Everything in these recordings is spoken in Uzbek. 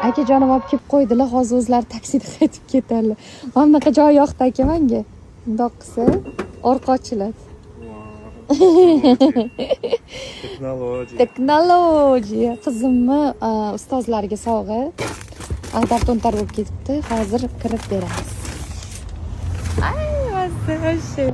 akajonim olib kelib qo'ydilar, hozir o'zlari taksida qaytib ketadilar. Mana bunaqa joy yoqdi aka menga. Bundoq qilsa orqa ochiladi. Texnologiya. Qizimni ustozlarga sovg'a. Ag'dar to'ntar bo'lib ketibdi. Hozir kirib beramiz. Ay, mazza.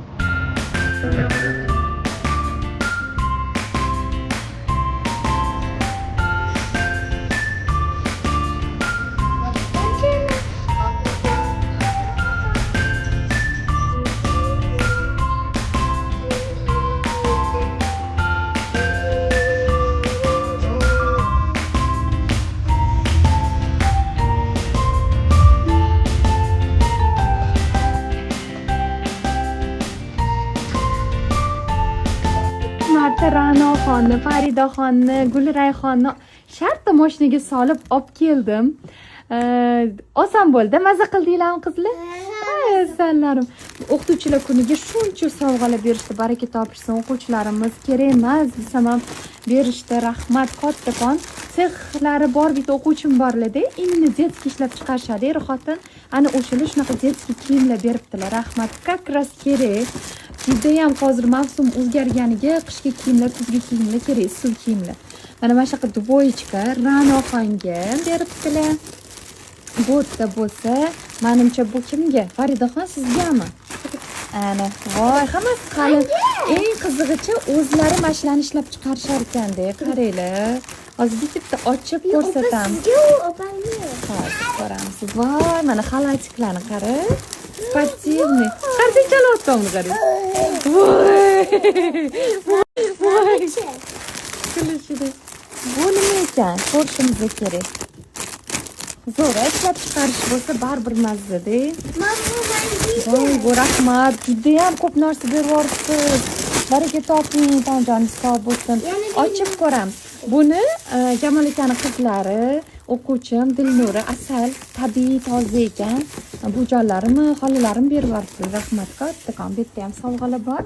Ra'noxonni, Faridaxonni, Gulrayxonni shartta mashinaga solib olib keldim. Oson bo'ldi. Maza qildinglarmi qizlar? Asalarim. O'qituvchilar kuniga shuncha sovg'alar berishdi. Baraka topishsin o'quvchilarimiz. Kerak emas desam ham berishdi. Rahmat kattakon. Sexlari bor, bitta o'quvchim borlar-da, imni detskiy ishlab chiqarishadi. Xotin ana o'shalar shunaqa detskiy kiyimlar beribdilar. Rahmat. Как раз kerak. Judayam hozir mavsum o'zgarganiga qishki kiyimlar, kuzgi kiyimlar kerak, suv kiyimlar. Mana mana shunaqa duboychka Ra'noxonga beribdilar. Bu yerda bo'lsa, menimcha bu kimga? Faridaxon sizgami? Ana, voy, hammasi qalin. Eng qizig'icha o'zlari mashinani ishlab chiqarishar ekan-da, qaranglar. Hozir bitta ochib ko'rsatamiz. Hozir ko'ramiz. Voy, mana xalatiklarni qarang. Sportivniy. Qanday chalayotganini qarang. Voy. Kulishdi. Bu nima ekan? Ko'rishimiz kerak. Zo'r ishlab chiqarish bo'lsa baribir mazza-da. Voy, bu rahmat. Judayam ko'p narsa berib yuboribsiz. Baraka toping, tanjoningiz sog' bo'lsin. Ochib ko'ramiz. Buni Jamol akaning qizlari, o'quvchim Dilnura Asal tabiiy toza ekan. Bu jonlarimni, xolalarim berib yuboribdi. Rahmat kattakon. Bu yerda ham sovg'alar bor.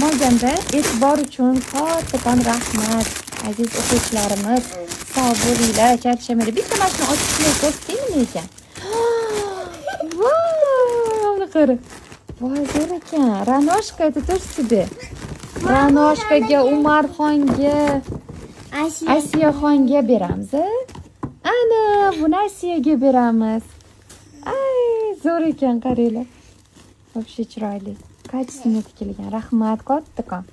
Bo'lganda e'tibor uchun kattakon rahmat. Aziz o'quvchilarimiz, sog' bo'linglar, charchamanglar. Bitta mashina ochib ko'rsating nima ekan? Voy, qara. Voy, zo'r ekan. Ra'noshka tutursidi. Ra'noshkaga, Umarxonga, Asiyaxonga beramiz. Ana, buni Asiyaga beramiz. Ay, zo'r ekan, qaranglar. Вообще chiroyli. Kачественный tikilgan. Rahmat kattakon.